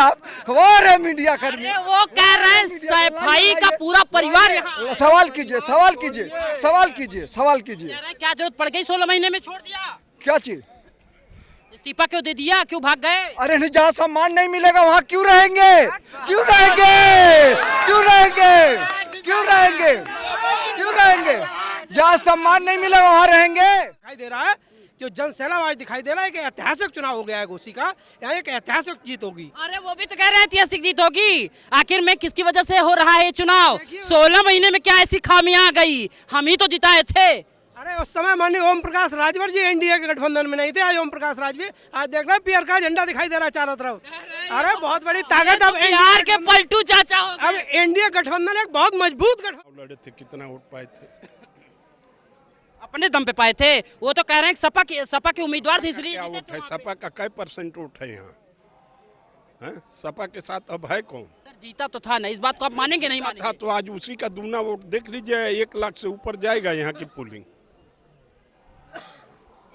आप, खबर है मीडिया कर्मी। अरे वो कह रहे हैं सफाई का पूरा परिवार यहाँ। सवाल कीजिए, सवाल कीजिए, सवाल कीजिए, सवाल कीजिए। कह रहे हैं क्या जरूरत पड़ गई 16 महीने में छोड़ दिया, क्या चीज? इस्तीफा क्यों दे दिया, क्यों भाग गए? अरे नहीं, जहाँ सम्मान नहीं मिलेगा वहाँ क्यों रहेंगे, क्यों रहेंगे, क्यों रहेंगे, क्यों रहेंगे, क्यों रहेंगे? जहाँ सम्मान नहीं मिलेगा वहाँ रहेंगे। दिखाई दे रहा है जो जन सैलाब आज दिखाई दे रहा है कि ऐतिहासिक चुनाव हो गया है घोसी का, यहाँ एक ऐतिहासिक जीत होगी। अरे वो भी तो कह रहे हैं ऐतिहासिक जीत होगी। आखिर में किसकी वजह से हो रहा है ये चुनाव? 16 महीने में क्या ऐसी खामियां आ गई? हम ही तो जिताए थे। अरे उस समय माननीय ओम प्रकाश राजभर जी एनडीए के गठबंधन में नहीं थे, आज ओम प्रकाश राजभर, आज देख रहे हैं पीआर का झंडा दिखाई दे रहा है चारों तरफ। अरे बहुत बड़ी ताकत अब बिहार के पलटू चाचा हो अब एनडीए गठबंधन एक बहुत मजबूत गठबंधन। लड़े थे, कितना वोट पाए थे? अपने दम पे पाए थे। वो तो कह रहे हैं सपा के उम्मीदवार थे इसलिए क्या जीते वोट थे है? वहाँ पे। सपा का क्या % वोट है यहाँ? हैं? सपा के साथ अब है कौन? सर जीता तो था ना, इस बात को आप मानेंगे नहीं था मानेंगे? तो आज उसी का दुगना वोट देख लीजिए, 1 लाख से ऊपर जाएगा यहाँ की पोलिंग।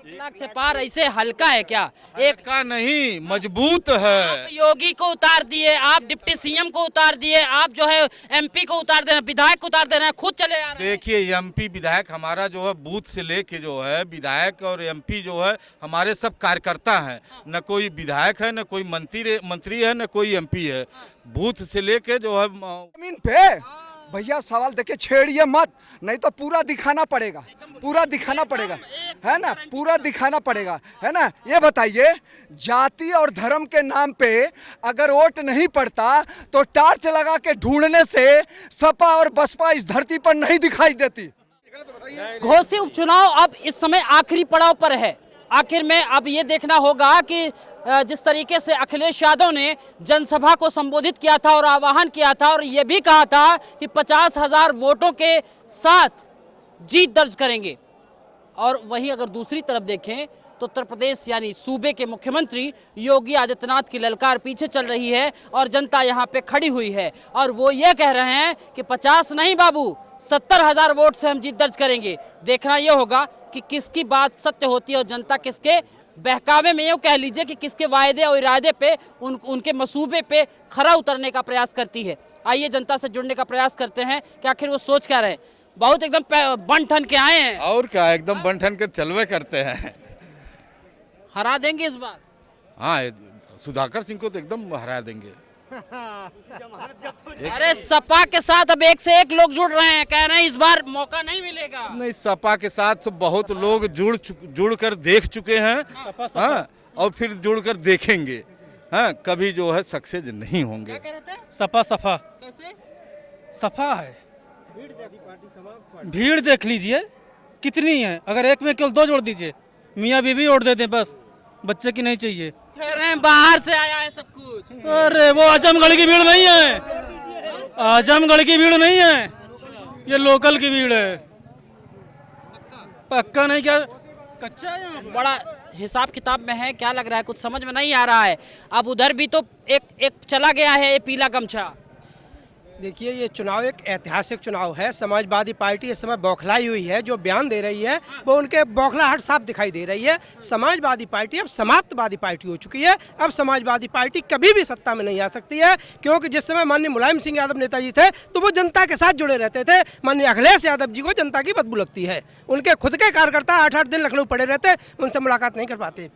1 लाख से पार ऐसे हल्का है क्या? एक का नहीं, मजबूत है। आप योगी को उतार दिए, आप डिप्टी सीएम को उतार दिए, आप जो है एमपी को उतार दे रहे हैं, विधायक को उतार दे रहे हैं, खुद चले आ रहे हैं। देखिए एमपी विधायक हमारा जो है बूथ से लेके जो है विधायक और एमपी जो है हमारे सब कार्यकर्ता हैं। न कोई विधायक है, न कोई मंत्री है, न कोई एमपी है। बूथ से लेके जो है जमीन पे भैया सवाल देखिए, छेड़िए मत, नहीं तो पूरा दिखाना पड़ेगा, पूरा दिखाना पड़ेगा, है ना, पूरा दिखाना पड़ेगा, है ना। ये बताइए, जाति और धर्म के नाम पे अगर वोट नहीं पड़ता तो टार्च लगा के ढूंढने से सपा और बसपा इस धरती पर नहीं दिखाई देती। घोसी उपचुनाव अब इस समय आखिरी पड़ाव पर है। आखिर में अब ये देखना होगा कि जिस तरीके से अखिलेश यादव ने जनसभा को संबोधित किया था और आह्वान किया था और ये भी कहा था कि 50,000 वोटों के साथ जीत दर्ज करेंगे, और वहीं अगर दूसरी तरफ देखें तो उत्तर प्रदेश यानी सूबे के मुख्यमंत्री योगी आदित्यनाथ की ललकार पीछे चल रही है और जनता यहाँ पे खड़ी हुई है और वो ये कह रहे हैं कि 50 नहीं बाबू, 70,000 वोट से हम जीत दर्ज करेंगे। देखना ये होगा कि किसकी बात सत्य होती है और जनता किसके बहकावे में, यूँ कह लीजिए कि किसके वायदे और इरादे पे उनके मसूबे पे खरा उतरने का प्रयास करती है। आइए जनता से जुड़ने का प्रयास करते हैं कि आखिर वो सोच क्या रहे हैं। बहुत एकदम बन ठन के आए हैं। और क्या, एकदम बन ठन के चलवे करते हैं। हरा देंगे इस बार? हाँ, सुधाकर सिंह को तो एकदम हरा देंगे। अरे सपा के साथ अब एक से एक लोग जुड़ रहे हैं, कह रहे हैं इस बार मौका नहीं मिलेगा। नहीं, सपा के साथ तो बहुत लोग जुड़ कर देख चुके हैं। हाँ, और फिर जुड़ कर देखेंगे। हाँ, कभी जो है सक्सेस नहीं होंगे। क्या कह रहे थे? सपा सफा कैसे? सफा है, भीड़ देख लीजिए कितनी है। अगर एक में केवल 2 जोड़ दीजिए, मियाँ बीवी वोट दे दें बस, बच्चे की नहीं चाहिए। कह रहे हैं बाहर से आया है सब कुछ। अरे वो आजमगढ़ की भीड़ नहीं है, आजमगढ़ की भीड़ नहीं है, ये लोकल की भीड़ है। पक्का नहीं, क्या कच्चा है? बड़ा हिसाब किताब में है, क्या लग रहा है? कुछ समझ में नहीं आ रहा है। अब उधर भी तो एक चला गया है ये पीला गमछा। देखिए ये चुनाव एक ऐतिहासिक चुनाव है। समाजवादी पार्टी इस समय बौखलाई हुई है, जो बयान दे रही है वो उनके बौखलाहट साफ दिखाई दे रही है। समाजवादी पार्टी अब समाप्तवादी पार्टी हो चुकी है। अब समाजवादी पार्टी कभी भी सत्ता में नहीं आ सकती है, क्योंकि जिस समय माननीय मुलायम सिंह यादव नेताजी थे तो वो जनता के साथ जुड़े रहते थे। माननीय अखिलेश यादव जी को जनता की बदबू लगती है। उनके खुद के कार्यकर्ता 8-8 दिन लखनऊ पड़े रहते, उनसे मुलाकात नहीं कर पाते।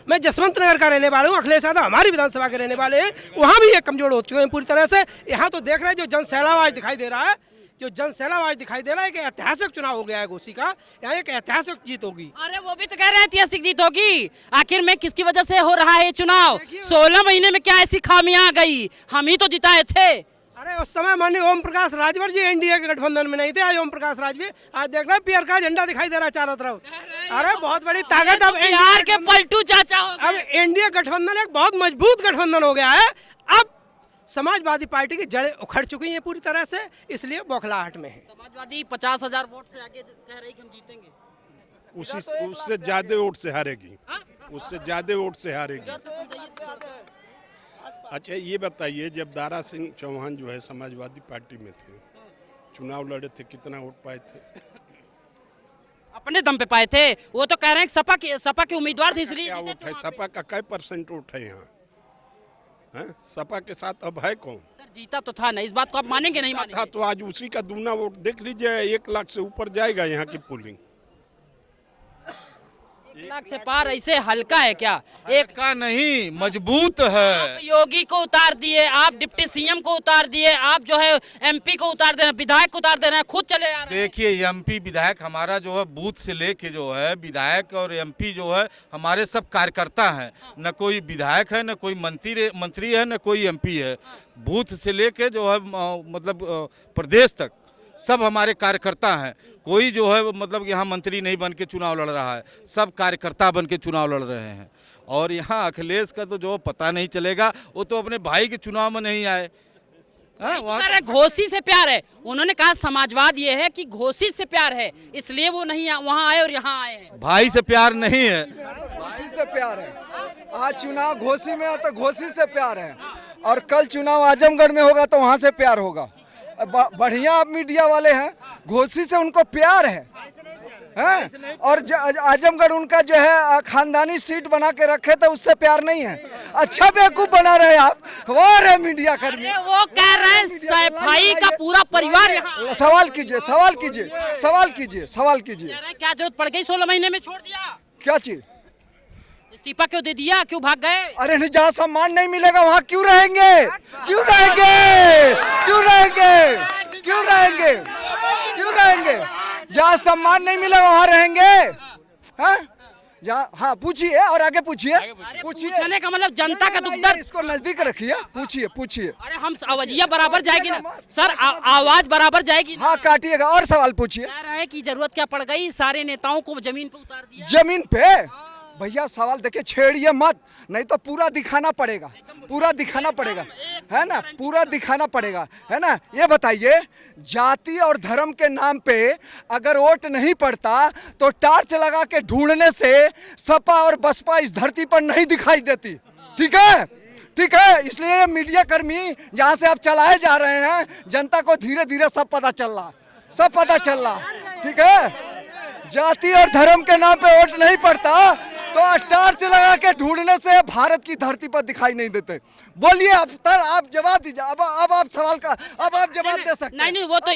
मैं जसवंत नगर का रहने वाला हूँ, अखिलेश यादव हमारी विधानसभा के रहने वाले हैं, वहाँ भी ये कमजोर हो चुके हैं पूरी तरह से। यहाँ तो देख रहे हैं जो जन सैलाब आज दिखाई दे रहा है, जो जन सैलाब आज दिखाई दे रहा है कि ऐतिहासिक चुनाव हो गया है घोसी का, यहाँ एक ऐतिहासिक जीत होगी। अरे वो भी तो कह रहे हैं ऐतिहासिक जीत होगी। आखिर में किसकी वजह से हो रहा है ये चुनाव? 16 महीने में क्या ऐसी खामियां आ गई? हम ही तो जिताए थे। अरे उस समय माननीय ओम प्रकाश राजभर जी एनडीए के गठबंधन में नहीं थे, आज ओम प्रकाश राजभर, आज देख रहे हैं पीआर का झंडा दिखाई दे रहा है चारों तरफ। अरे बहुत बड़ी ताकत अब बिहार के पलटू चाचा हो अब एनडीए गठबंधन एक बहुत मजबूत गठबंधन हो गया है। अब समाजवादी पार्टी की जड़ें उखड़ चुकी हैं पूरी तरह से, इसलिए बौखलाहट में है। समाजवादी 50,000 वोट से आगे कह रही कि हम जीतेंगे। उससे ज्यादा वोट से हारेगी, उससे ज्यादा वोट से हारेगी। अच्छा ये बताइए, जब दारा सिंह चौहान जो है समाजवादी पार्टी में थे, चुनाव लड़े थे, कितना वोट पाए थे? अपने दम पे पाए थे। वो तो कह रहे हैं सपा के उम्मीदवार थे इसलिए क्या जीते वोट थे है? वहाँ पे। सपा का क्या % वोट है यहाँ? हैं? सपा के साथ अब है कौन? सर जीता तो था ना, इस बात को आप मानेंगे नहीं था मानेंगे? तो आज उसी का दूना वोट देख लीजिए, 1 लाख से ऊपर जाएगा यहाँ की पोलिंग। 1 लाख से पार ऐसे हल्का है क्या? एक का नहीं, मजबूत है। योगी को उतार दिए, आप डिप्टी सीएम को उतार दिए, आप जो है एमपी को उतार दे रहे हैं, विधायक को उतार दे रहे हैं, खुद चले आ रहे हैं। देखिए एमपी विधायक हमारा जो है बूथ से लेके जो है विधायक और एमपी जो है हमारे सब कार्यकर्ता हैं। न कोई विधायक है, न कोई मंत्री है, न कोई एमपी है। बूथ से लेके जो है मतलब प्रदेश तक सब हमारे कार्यकर्ता हैं। कोई जो है मतलब यहाँ मंत्री नहीं बन के चुनाव लड़ रहा है, सब कार्यकर्ता बन के चुनाव लड़ रहे हैं। और यहाँ अखिलेश का तो जो पता नहीं चलेगा, वो तो अपने भाई के चुनाव में नहीं आए। अरे घोसी से प्यार है, उन्होंने कहा समाजवाद ये है कि घोसी से प्यार है, इसलिए वो नहीं वहाँ आए और यहाँ आए हैं। भाई से प्यार नहीं है, घोसी से प्यार है। आज चुनाव घोसी में है तो घोसी से प्यार है, और कल चुनाव आजमगढ़ में होगा तो वहाँ से प्यार होगा। बढ़िया आप मीडिया वाले हैं, घोसी से उनको प्यार है? और आजमगढ़ उनका जो है खानदानी सीट बना के रखे तो उससे प्यार नहीं है। अच्छा बेवकूफ बना रहे आप, खबर है मीडिया कर्मी। वो कह रहे हैं सफाई का पूरा परिवार यहाँ। सवाल कीजिए, सवाल कीजिए, सवाल कीजिए, सवाल कीजिए। कह रहे हैं क्या जरूरत पड़ गई, 16 महीने में छोड़ दिया? क्या चीज? इस्तीफा क्यों दे दिया, क्यों भाग गए? अरे नहीं, जहाँ सम्मान नहीं मिलेगा वहाँ क्यों रहेंगे? क्यों रहेंगे? क्यों रहेंगे? क्यों रहेंगे? क्यों रहेंगे? जहाँ सम्मान नहीं मिलेगा वहाँ रहेंगे? हाँ, जहाँ, हाँ पूछिए और आगे पूछिए। पूछने का मतलब जनता का दुख दर्द। इसको नजदीक रखिए, पूछिए पूछिए। अरे हम आवाजिया बराबर जाएगी ना सर, आवाज बराबर जाएगी ना? हाँ काटिएगा और सवाल पूछिए। कह रहे हैं कि जरूरत क्या पड़ गई, सारे नेताओं को जमीन पे उतार दिया। जमीन पे? भैया सवाल देखिए, छेड़िए मत, नहीं तो पूरा दिखाना पड़ेगा, पूरा दिखाना पड़ेगा, है ना? पूरा दिखाना पड़ेगा, है ना? ये बताइए, जाति और धर्म के नाम पे अगर वोट नहीं पड़ता तो टार्च लगा के ढूंढने से सपा और बसपा इस धरती पर नहीं दिखाई देती। ठीक है, ठीक है। इसलिए मीडिया कर्मी जहाँ से आप चलाए जा रहे हैं, जनता को धीरे धीरे सब पता चल रहा, सब पता चल रहा। ठीक है, जाति और धर्म के नाम पे वोट नहीं पड़ता तो टार्च लगा के ढूंढने से भारत की धरती पर दिखाई नहीं देते। बोलिए अफ्तर, आप जवाब दीजिए। अब आप सवाल का अब आप जवाब दे सकते हैं। नहीं वो तो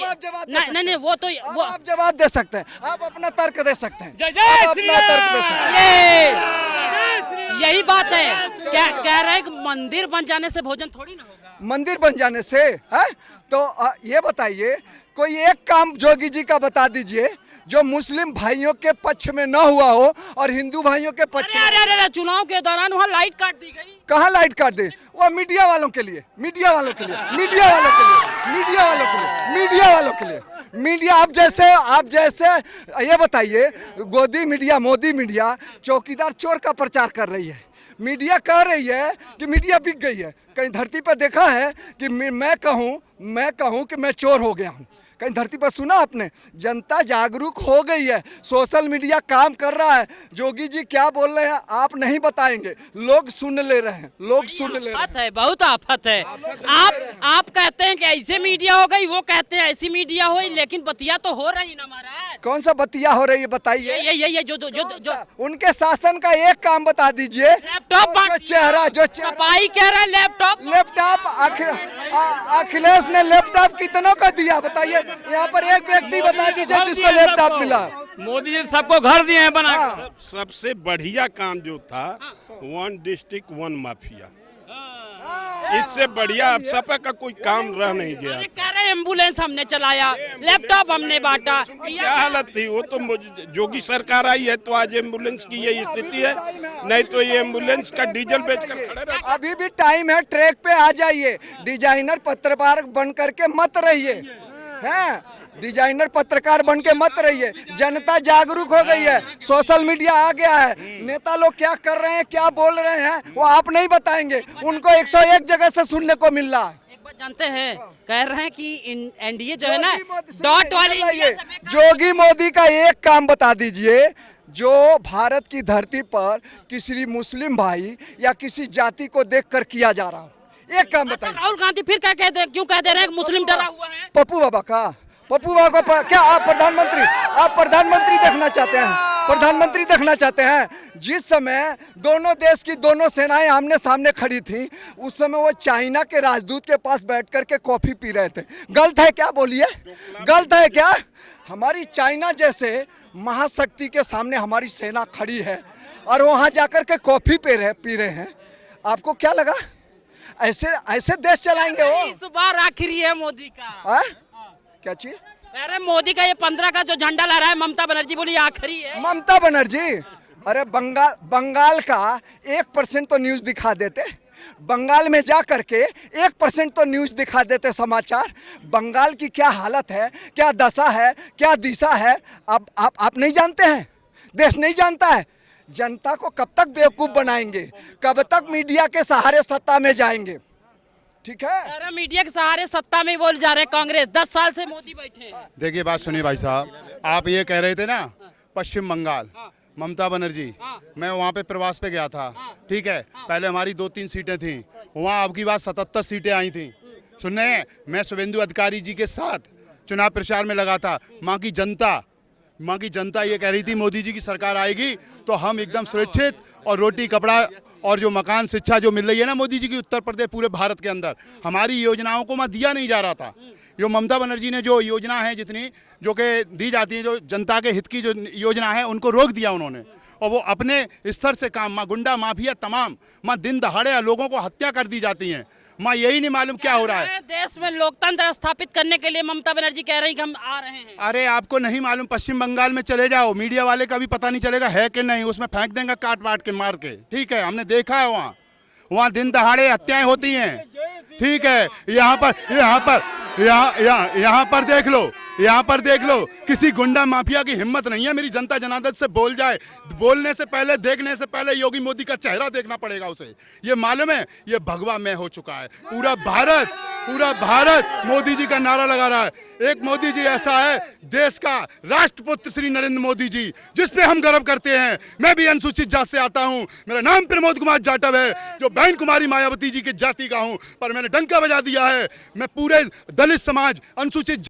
नहीं वो तो आप जवाब दे सकते हैं, आप अपना तर्क दे सकते हैं। जय अपना तर्क दे सकते हैं। यही बात है। क्या कह रहे हैं कि मंदिर बन जाने से भोजन थोड़ी ना होगा? मंदिर बन जाने से है? तो ये बताइए, कोई एक काम जोगी जी का बता दीजिए जो मुस्लिम भाइयों के पक्ष में न हुआ हो और हिंदू भाइयों के पक्ष में। अरे चुनाव के दौरान वहाँ लाइट काट दी गई। कहाँ लाइट काट दी? वो मीडिया वालों के लिए, मीडिया वालों के लिए, मीडिया वालों के लिए, मीडिया वालों के लिए, मीडिया वालों के लिए। मीडिया आप जैसे ये बताइए, गोदी मीडिया, मोदी मीडिया चौकीदार चोर का प्रचार कर रही है। मीडिया कह रही है कि मीडिया बिक गई है। कहीं धरती पर देखा है कि मैं कहूँ कि मैं चोर हो गया हूँ? कहीं धरती पर सुना आपने? जनता जागरूक हो गई है, सोशल मीडिया काम कर रहा है। जोगी जी क्या बोल रहे हैं आप नहीं बताएंगे, लोग सुन ले रहे हैं, लोग सुन ले रहे हैं। बहुत आफत है। आप कहते हैं कि ऐसे मीडिया हो गई, वो कहते हैं ऐसी मीडिया हुई, लेकिन बतिया तो हो रही ना महाराज। कौन सा बतिया हो रही है बताइए? ये जो उनके शासन का एक काम बता दीजिए। लैपटॉप चेहरा जो सफाई कह रहा है, लैपटॉप अखिलेश ने लैपटॉप कितनों का दिया बताइए? यहाँ पर एक व्यक्ति बता दीजिए जिसको लैपटॉप मिला। मोदी जी सबको घर दिए हैं बना के। सबसे बढ़िया काम जो था, 1 डिस्ट्रिक्ट 1 माफिया, इससे बढ़िया अब सपा का कोई काम रह नहीं गया। अरे कह रहे एम्बुलेंस हमने चलाया, लैपटॉप हमने बांटा। क्या हालत थी? वो तो जोगी सरकार आई है तो आज एम्बुलेंस की यही स्थिति है, नहीं तो ये एम्बुलेंस का डीजल बेचकर खड़े रहते। अभी भी टाइम है, ट्रैक पे आ जाइए। डिजाइनर पत्रकार बन करके मत रहिए, हैं? डिजाइनर पत्रकार बन के मत रहिए। जनता जागरूक हो गई है, सोशल मीडिया आ गया है। नेता लोग क्या कर रहे हैं, क्या बोल रहे हैं, वो आप नहीं बताएंगे, उनको 101 जगह से सुनने को मिल रहा है। एक बात जानते हैं, कह रहे हैं कि एनडीए जो है ना डॉट वाली। जोगी मोदी का एक काम बता दीजिए जो भारत की धरती पर किसी मुस्लिम भाई या किसी जाति को देखकर किया जा रहा हो। एक काम बताइए। राहुल गांधी फिर क्या कहते हैं, क्यों कह दे रहे हैं मुस्लिम डरा हुआ है? पप्पू बाबा का, पप्पू बाबा को क्या आप प्रधानमंत्री देखना चाहते हैं? प्रधानमंत्री देखना चाहते हैं? जिस समय दोनों देश की दोनों सेनाएं आमने सामने खड़ी थी, उस समय वो चाइना के राजदूत के पास बैठ करके कॉफी पी रहे थे। गलत है क्या? बोलिए, गलत है क्या? हमारी चाइना जैसे महाशक्ति के सामने हमारी सेना खड़ी है और वहां जाकर के कॉफी पी रहे हैं। आपको क्या लगा ऐसे ऐसे देश चलाएंगे वो? इस बार आखिरी है मोदी का। आ? क्या चीज? अरे मोदी का ये 15 का जो झंडा लहरा है, ममता बनर्जी बोली आखिरी है। ममता बनर्जी, अरे बंगाल का 1% तो न्यूज दिखा देते। बंगाल में जा करके 1% तो न्यूज दिखा देते समाचार। बंगाल की क्या हालत है, क्या दशा है, क्या दिशा है, आप नहीं जानते हैं? देश नहीं जानता है? जनता को कब तक बेवकूफ बनाएंगे? कब तक मीडिया के सहारे सत्ता में जाएंगे? ठीक है, अरे मीडिया के सहारे सत्ता में बोल जा रहे हैं कांग्रेस। 10 साल से मोदी बैठे हैं। देखिए बात सुनिए भाई साहब, आप ये कह रहे थे ना पश्चिम बंगाल, ममता बनर्जी, मैं वहाँ पे प्रवास पे गया था, ठीक है। पहले हमारी 2-3 सीटें थी, वहाँ आपकी बात 77 सीटें आई थी। सुनने, मैं शुभेंदु अधिकारी जी के साथ चुनाव प्रचार में लगा था। माँ की जनता ये कह रही थी मोदी जी की सरकार आएगी तो हम एकदम सुरक्षित और रोटी कपड़ा और जो मकान शिक्षा जो मिल रही है ना मोदी जी की उत्तर प्रदेश पूरे भारत के अंदर, हमारी योजनाओं को दिया नहीं जा रहा था। जो ममता बनर्जी ने जो योजना है जितनी जो कि दी जाती है, जो जनता के हित की जो योजना है, उनको रोक दिया उन्होंने। और वो अपने स्तर से काम, माँ गुंडा माफिया तमाम, माँ दिन दहाड़े लोगों को हत्या कर दी जाती हैं। माँ यही नहीं मालूम क्या हो रहा है। देश में लोकतंत्र स्थापित करने के लिए ममता बनर्जी कह रही कि हम आ रहे हैं। अरे आपको नहीं मालूम, पश्चिम बंगाल में चले जाओ, मीडिया वाले का भी पता नहीं चलेगा है कि नहीं, उसमें फेंक देंगे काट पाट के मार के। ठीक है, हमने देखा है वहाँ दिन दहाड़े हत्याएं होती हैं। ठीक है, यहाँ पर देख लो, किसी गुंडा माफिया की हिम्मत नहीं है मेरी जनता जनार्दन से बोल जाए। बोलने से पहले, देखने से पहले योगी मोदी का चेहरा देखना पड़ेगा उसे। ये मालूम है, ये भगवा मैं हो चुका है। पूरा भारत मोदी जी का नारा लगा रहा है। एक मोदी जी ऐसा है, देश का राष्ट्रपुत्र श्री नरेंद्र मोदी जी, जिस पे हम गर्व करते हैं। मैं भी अनुसूचित जाति से आता हूँ, मेरा नाम प्रमोद कुमार जाटव है, जो बहन कुमारी मायावती जी की जाति का हूँ, पर मैंने डंका बजा दिया है। मैं पूरे दलित समाज, अनुसूचित